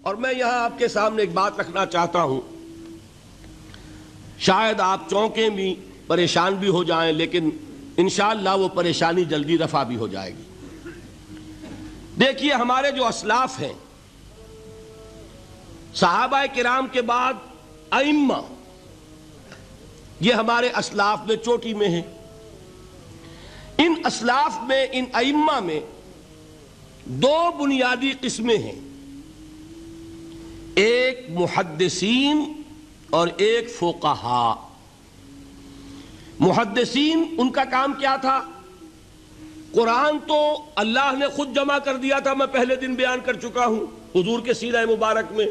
اور میں یہاں آپ کے سامنے ایک بات رکھنا چاہتا ہوں، شاید آپ چونکیں بھی پریشان بھی ہو جائیں، لیکن انشاءاللہ وہ پریشانی جلدی رفع بھی ہو جائے گی۔ دیکھیے، ہمارے جو اسلاف ہیں، صحابہ کرام کے بعد ائمہ، یہ ہمارے اسلاف میں چوٹی میں ہیں۔ ان اسلاف میں، ان ائمہ میں دو بنیادی قسمیں ہیں، ایک محدثین اور ایک فقہاء۔ محدثین، ان کا کام کیا تھا؟ قرآن تو اللہ نے خود جمع کر دیا تھا، میں پہلے دن بیان کر چکا ہوں حضور کے سیرہ مبارک میں۔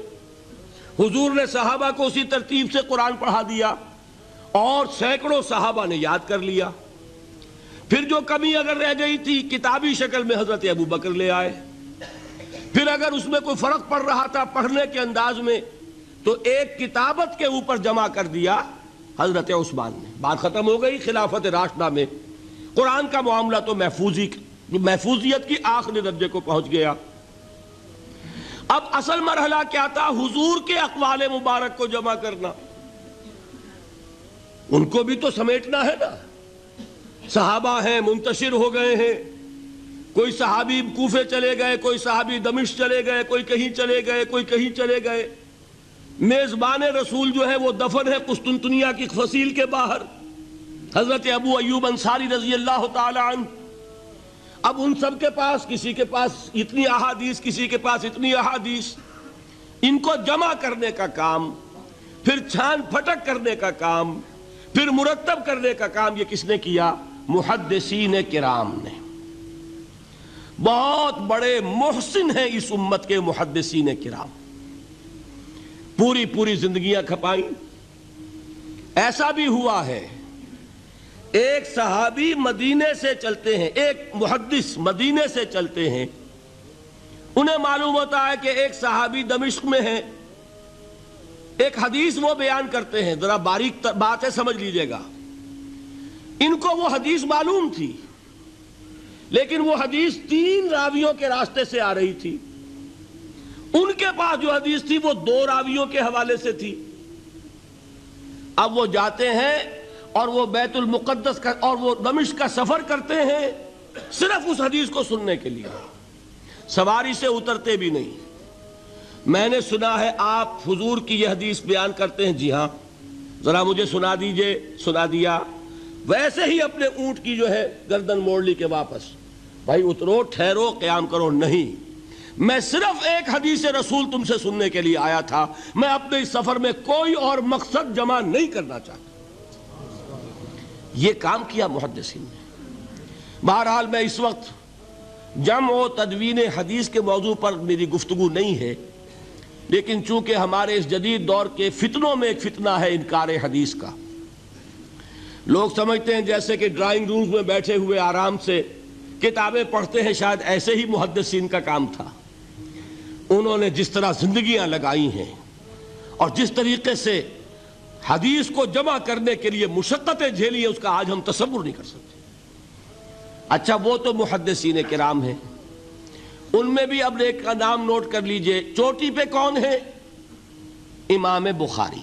حضور نے صحابہ کو اسی ترتیب سے قرآن پڑھا دیا اور سینکڑوں صحابہ نے یاد کر لیا۔ پھر جو کمی اگر رہ گئی تھی، کتابی شکل میں حضرت ابو بکر لے آئے۔ پھر اگر اس میں کوئی فرق پڑ رہا تھا پڑھنے کے انداز میں، تو ایک کتابت کے اوپر جمع کر دیا حضرت عثمان نے۔ بات ختم ہو گئی۔ خلافت راشدہ میں قرآن کا معاملہ تو محفوظیت کی آخری درجے کو پہنچ گیا۔ اب اصل مرحلہ کیا تھا؟ حضور کے اقوال مبارک کو جمع کرنا، ان کو بھی تو سمیٹنا ہے نا۔ صحابہ ہیں، منتشر ہو گئے ہیں، کوئی صحابی کوفے چلے گئے، کوئی صحابی دمشق چلے گئے، کوئی کہیں چلے گئے، کوئی کہیں چلے گئے۔ میزبان رسول جو ہے وہ دفن ہے قسطنطنیہ کی فصیل کے باہر، حضرت ابو ایوب انصاری رضی اللہ تعالی عنہ۔ اب ان سب کے پاس، کسی کے پاس اتنی احادیث، کسی کے پاس اتنی احادیث، ان کو جمع کرنے کا کام، پھر چھان پھٹک کرنے کا کام، پھر مرتب کرنے کا کام، یہ کس نے کیا؟ محدثین کرام نے۔ بہت بڑے محسن ہیں اس امت کے محدثین کرام، پوری زندگیاں کھپائیں۔ ایسا بھی ہوا ہے، ایک صحابی مدینے سے چلتے ہیں، ایک محدث مدینے سے چلتے ہیں، انہیں معلوم ہوتا ہے کہ ایک صحابی دمشق میں ہے، ایک حدیث وہ بیان کرتے ہیں، ذرا باریک بات ہے، سمجھ لیجئے گا۔ ان کو وہ حدیث معلوم تھی، لیکن وہ حدیث 3 راویوں کے راستے سے آ رہی تھی۔ ان کے پاس جو حدیث تھی وہ 2 راویوں کے حوالے سے تھی۔ اب وہ جاتے ہیں اور وہ بیت المقدس کا اور وہ دمشق کا سفر کرتے ہیں صرف اس حدیث کو سننے کے لیے، سواری سے اترتے بھی نہیں۔ میں نے سنا ہے آپ حضور کی یہ حدیث بیان کرتے ہیں، جی ہاں، ذرا مجھے سنا دیجئے۔ سنا دیا، ویسے ہی اپنے اونٹ کی جو ہے گردن موڑ لی کہ واپس، بھائی اترو، ٹھہرو، قیام کرو۔ نہیں، میں صرف ایک حدیث رسول تم سے سننے کے لیے آیا تھا، میں اپنے اس سفر میں کوئی اور مقصد جمع نہیں کرنا چاہتا۔ یہ کام کیا محدثین نے۔ بہرحال میں اس وقت جمع و تدوین حدیث کے موضوع پر میری گفتگو نہیں ہے، لیکن چونکہ ہمارے اس جدید دور کے فتنوں میں ایک فتنہ ہے انکار حدیث کا۔ لوگ سمجھتے ہیں جیسے کہ ڈرائنگ رومز میں بیٹھے ہوئے آرام سے کتابیں پڑھتے ہیں، شاید ایسے ہی محدثین کا کام تھا۔ انہوں نے جس طرح زندگیاں لگائی ہیں اور جس طریقے سے حدیث کو جمع کرنے کے لیے مشقتیں جھیلی ہیں، اس کا آج ہم تصور نہیں کر سکتے۔ اچھا، وہ تو محدثین کرام ہیں، ان میں بھی اب ایک کا نام نوٹ کر لیجئے، چوٹی پہ کون ہے؟ امام بخاری،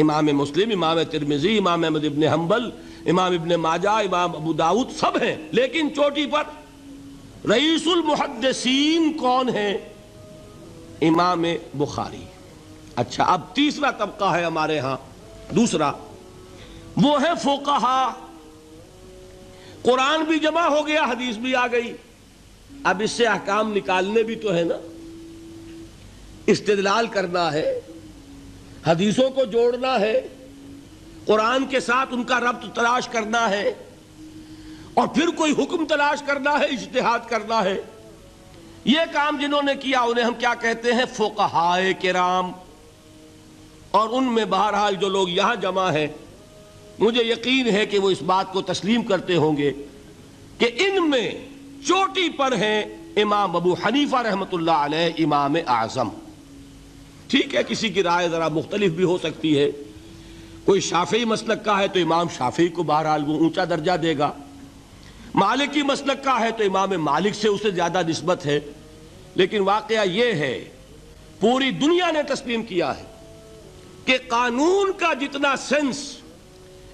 امام مسلم، امام ترمذی، امام احمد ابن حنبل، امام ابن ماجہ، امام ابو داؤد، سب ہیں، لیکن چوٹی پر رئیس المحدثین کون ہے؟ امام بخاری۔ اچھا، اب تیسرا طبقہ ہے ہمارے ہاں، دوسرا، وہ ہے فقہاء۔ قرآن بھی جمع ہو گیا، حدیث بھی آ گئی، اب اس سے احکام نکالنے بھی تو ہے نا، استدلال کرنا ہے، حدیثوں کو جوڑنا ہے، قرآن کے ساتھ ان کا ربط تلاش کرنا ہے، اور پھر کوئی حکم تلاش کرنا ہے، اجتہاد کرنا ہے۔ یہ کام جنہوں نے کیا انہیں ہم کیا کہتے ہیں؟ فقہاء کرام۔ اور ان میں بہرحال جو لوگ یہاں جمع ہیں، مجھے یقین ہے کہ وہ اس بات کو تسلیم کرتے ہوں گے کہ ان میں چوٹی پر ہیں امام ابو حنیفہ رحمۃ اللہ علیہ، امام اعظم۔ ٹھیک ہے، کسی کی رائے ذرا مختلف بھی ہو سکتی ہے، کوئی شافعی مسلک کا ہے تو امام شافعی کو بہرحال وہ اونچا درجہ دے گا، مالکی مسلک کا ہے تو امام مالک سے اسے زیادہ نسبت ہے۔ لیکن واقعہ یہ ہے پوری دنیا نے تسلیم کیا ہے کہ قانون کا جتنا سینس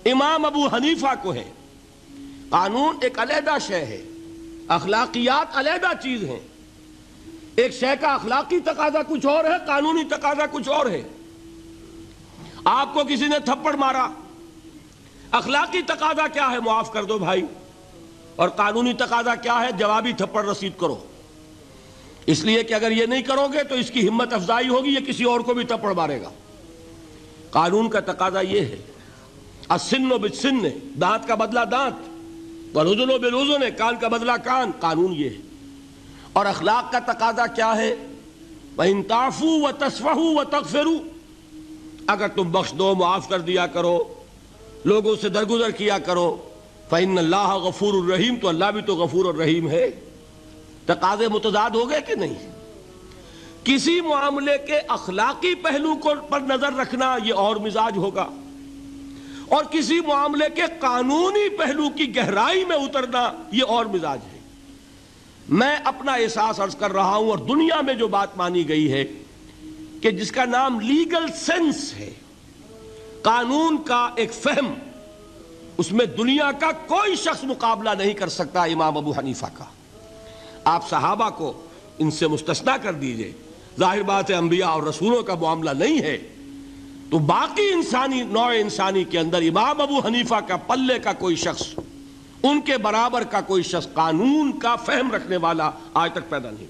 امام ابو حنیفہ کو ہے، قانون ایک علیحدہ شے ہے، اخلاقیات علیحدہ چیز ہیں، ایک شے کا اخلاقی تقاضا کچھ اور ہے، قانونی تقاضا کچھ اور ہے۔ آپ کو کسی نے تھپڑ مارا، اخلاقی تقاضا کیا ہے؟ معاف کر دو بھائی، اور قانونی تقاضا کیا ہے؟ جوابی تھپڑ رسید کرو، اس لیے کہ اگر یہ نہیں کرو گے تو اس کی ہمت افزائی ہوگی، یہ کسی اور کو بھی تھپڑ مارے گا۔ قانون کا تقاضا یہ ہے، السن بالسن، دانت کا بدلہ دانت، والأذن بالأذن، کان کا بدلہ کان، قانون یہ ہے۔ اور اخلاق کا تقاضا کیا ہے؟ وَإِن تَعْفُوا وَتَصْفَحُوا وَتَغْفِرُوا، اگر تم بخش دو، معاف کر دیا کرو، لوگوں سے درگزر کیا کرو، فَإِنَّ اللَّهَ غَفُورٌ الرحیم، تو اللہ بھی تو غفور الرحیم ہے۔ تقاضے متضاد ہو گئے کہ نہیں؟ کسی معاملے کے اخلاقی پہلو پر نظر رکھنا یہ اور مزاج ہوگا، اور کسی معاملے کے قانونی پہلو کی گہرائی میں اترنا یہ اور مزاج ہے۔ میں اپنا احساس عرض کر رہا ہوں، اور دنیا میں جو بات مانی گئی ہے کہ جس کا نام لیگل سینس ہے، قانون کا ایک فہم، اس میں دنیا کا کوئی شخص مقابلہ نہیں کر سکتا امام ابو حنیفہ کا۔ آپ صحابہ کو ان سے مستثنیٰ کر دیجئے، ظاہر بات ہے انبیاء اور رسولوں کا معاملہ نہیں ہے، تو باقی انسانی نوع انسانی کے اندر امام ابو حنیفہ کا پلے کا کوئی شخص، ان کے برابر کا کوئی شخص قانون کا فہم رکھنے والا آج تک پیدا نہیں۔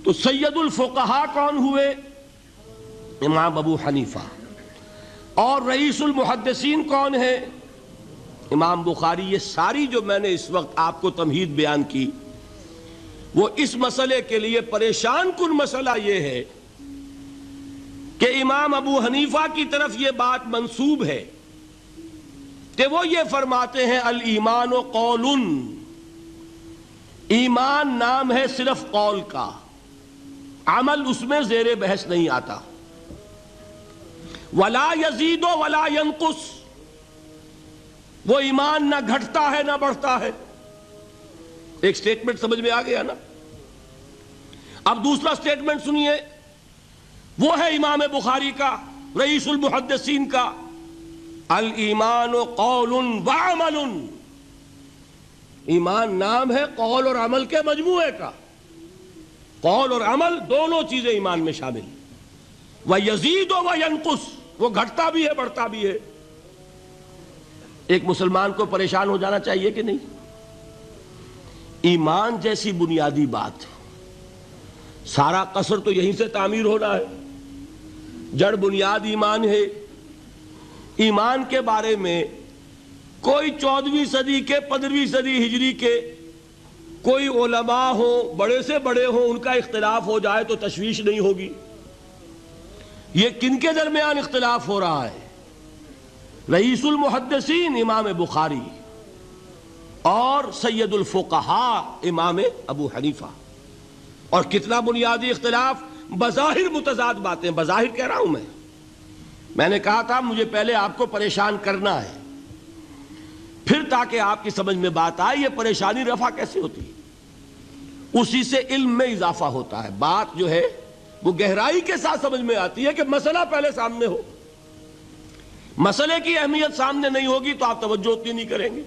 تو سید الفقہاء کون ہوئے؟ امام ابو حنیفہ۔ اور رئیس المحدثین کون ہے؟ امام بخاری۔ یہ ساری جو میں نے اس وقت آپ کو تمہید بیان کی، وہ اس مسئلے کے لیے پریشان کن مسئلہ یہ ہے کہ امام ابو حنیفہ کی طرف یہ بات منسوب ہے کہ وہ یہ فرماتے ہیں الایمان قول، ایمان نام ہے صرف قول کا، عمل اس میں زیر بحث نہیں آتا۔ ولا یزید ولا ینقص، وہ ایمان نہ گھٹتا ہے نہ بڑھتا ہے۔ ایک سٹیٹمنٹ سمجھ میں آ گیا نا؟ اب دوسرا سٹیٹمنٹ سنیے، وہ ہے امام بخاری کا، رئیس المحدثین کا، الایمان قول وعمل، ایمان نام ہے قول اور عمل کے مجموعے کا، قول اور عمل دونوں چیزیں ایمان میں شامل۔ وَيَزِيدُ وَيَنْقُصُ، وہ گھٹتا بھی ہے بڑھتا بھی ہے۔ ایک مسلمان کو پریشان ہو جانا چاہیے کہ نہیں؟ ایمان جیسی بنیادی بات، سارا قصر تو یہیں سے تعمیر ہونا ہے، جڑ بنیاد ایمان ہے۔ ایمان کے بارے میں کوئی 14ویں صدی کے 15ویں صدی ہجری کے کوئی علماء ہوں، بڑے سے بڑے ہوں، ان کا اختلاف ہو جائے تو تشویش نہیں ہوگی۔ یہ کن کے درمیان اختلاف ہو رہا ہے؟ رئیس المحدثین امام بخاری اور سید الفقہاء امام ابو حنیفہ۔ اور کتنا بنیادی اختلاف، بظاہر متضاد باتیں، بظاہر کہہ رہا ہوں میں نے کہا تھا مجھے پہلے آپ کو پریشان کرنا ہے، پھر تاکہ آپ کی سمجھ میں بات آئے یہ پریشانی رفع کیسے ہوتی ہے، اسی سے علم میں اضافہ ہوتا ہے۔ بات جو ہے وہ گہرائی کے ساتھ سمجھ میں آتی ہے کہ مسئلہ پہلے سامنے ہو۔ مسئلے کی اہمیت سامنے نہیں ہوگی تو آپ توجہ اتنی نہیں کریں گے۔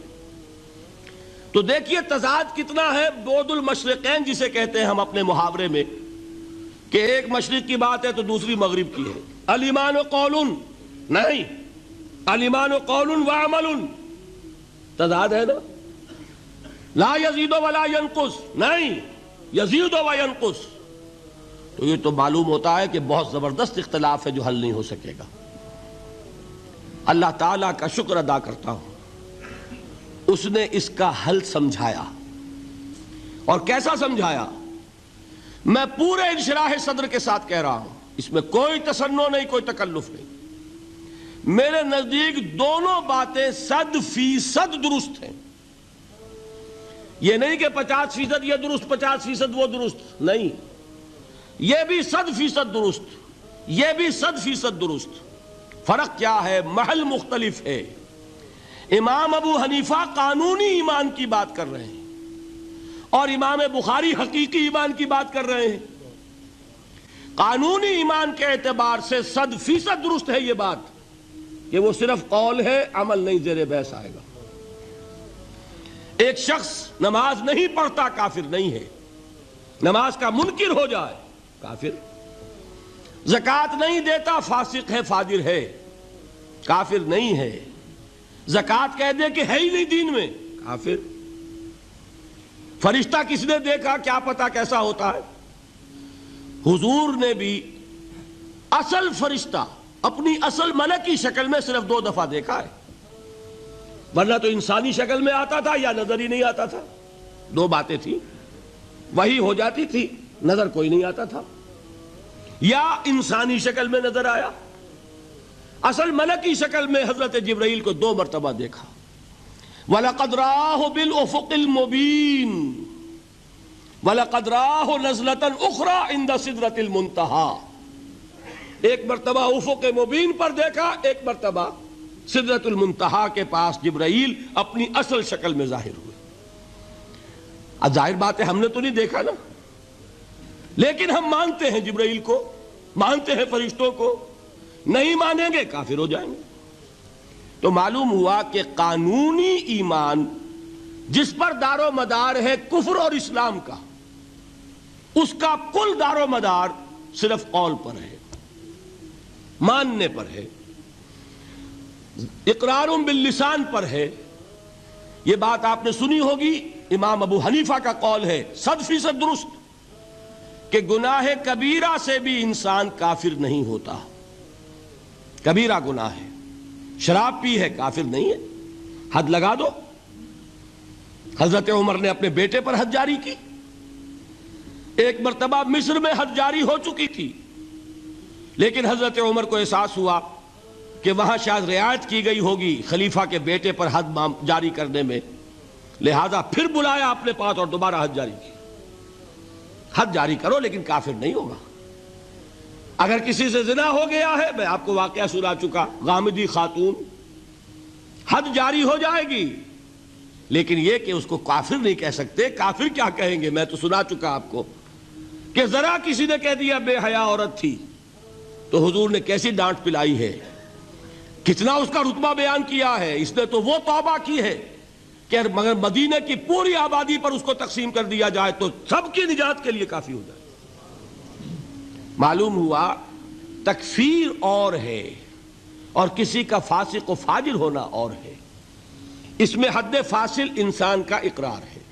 تو دیکھیے تضاد کتنا ہے، بعد المشرقین جسے کہتے ہیں ہم اپنے محاورے میں، کہ ایک مشرق کی بات ہے تو دوسری مغرب کی ہے۔ الایمان قول، نہیں، الایمان قول وعمل، تضاد ہے نا۔ لا یزید ولا ینقص، نہیں، یزید وینقص۔ تو یہ تو معلوم ہوتا ہے کہ بہت زبردست اختلاف ہے جو حل نہیں ہو سکے گا۔ اللہ تعالیٰ کا شکر ادا کرتا ہوں، اس نے اس کا حل سمجھایا۔ اور کیسا سمجھایا؟ میں پورے انشراح صدر کے ساتھ کہہ رہا ہوں، اس میں کوئی تصنع نہیں، کوئی تکلف نہیں۔ میرے نزدیک دونوں باتیں 100% درست ہیں۔ یہ نہیں کہ 50% یہ درست 50% وہ درست، نہیں، یہ بھی 100% درست، یہ بھی 100% درست۔ فرق کیا ہے؟ محل مختلف ہے۔ امام ابو حنیفہ قانونی ایمان کی بات کر رہے ہیں اور امام بخاری حقیقی ایمان کی بات کر رہے ہیں۔ قانونی ایمان کے اعتبار سے 100% درست ہے یہ بات کہ وہ صرف قول ہے، عمل نہیں، زیر بحث آئے گا۔ ایک شخص نماز نہیں پڑھتا کافر نہیں ہے، نماز کا منکر ہو جائے کافر، زکوٰۃ نہیں دیتا فاسق ہے، فاجر ہے، کافر نہیں ہے، زکوٰۃ کہہ دے کہ ہے ہی نہیں دین میں، کافر۔ فرشتہ کس نے دیکھا، کیا پتا کیسا ہوتا ہے؟ حضور نے بھی اصل فرشتہ اپنی اصل ملکی شکل میں صرف 2 دفعہ دیکھا ہے، ورنہ تو انسانی شکل میں آتا تھا یا نظر ہی نہیں آتا تھا۔ 2 باتیں تھیں، وہی ہو جاتی تھی، نظر کوئی نہیں آتا تھا، یا انسانی شکل میں نظر آیا۔ اصل ملکی شکل میں حضرت جبرائیل کو 2 مرتبہ دیکھا۔ وَلَقَدْ رَآهُ بِالْأُفُقِ الْمُبِينِ وَلَقَدْ رَآهُ نَزْلَةً أُخْرَى عِنْدَ سِدْرَةِ الْمُنْتَهَى، ایک مرتبہ افق مبین پر دیکھا، ایک مرتبہ سدرۃ المنتہا کے پاس جبرائیل اپنی اصل شکل میں ظاہر ہوئے۔ اب ظاہر بات ہے ہم نے تو نہیں دیکھا نا، لیکن ہم مانتے ہیں جبرائیل کو، مانتے ہیں فرشتوں کو، نہیں مانیں گے کافر ہو جائیں گے۔ تو معلوم ہوا کہ قانونی ایمان جس پر دار و مدار ہے کفر اور اسلام کا، اس کا کل دار و مدار صرف قول پر ہے، ماننے پر ہے، اقرار باللسان پر ہے۔ یہ بات آپ نے سنی ہوگی، امام ابو حنیفہ کا قول ہے 100% درست کہ گناہ کبیرہ سے بھی انسان کافر نہیں ہوتا۔ کبیرہ گناہ ہے، شراب پی ہے، کافر نہیں ہے، حد لگا دو۔ حضرت عمر نے اپنے بیٹے پر حد جاری کی، ایک مرتبہ مصر میں حد جاری ہو چکی تھی، لیکن حضرت عمر کو احساس ہوا کہ وہاں شاید رعایت کی گئی ہوگی خلیفہ کے بیٹے پر حد جاری کرنے میں، لہذا پھر بلایا اپنے پاس اور دوبارہ حد جاری کی۔ حد جاری کرو لیکن کافر نہیں ہوگا۔ اگر کسی سے زنا ہو گیا ہے، میں آپ کو واقعہ سنا چکا، غامدی خاتون، حد جاری ہو جائے گی، لیکن یہ کہ اس کو کافر نہیں کہہ سکتے۔ کافر کیا کہیں گے؟ میں تو سنا چکا آپ کو کہ ذرا کسی نے کہہ دیا بے حیا عورت تھی تو حضور نے کیسی ڈانٹ پلائی ہے، کتنا اس کا رتبہ بیان کیا ہے۔ اس نے تو وہ توبہ کی ہے کہ مگر مدینہ کی پوری آبادی پر اس کو تقسیم کر دیا جائے تو سب کی نجات کے لیے کافی ہو جائے۔ معلوم ہوا تکفیر اور ہے اور کسی کا فاسق و فاجر ہونا اور ہے۔ اس میں حد فاصل انسان کا اقرار ہے۔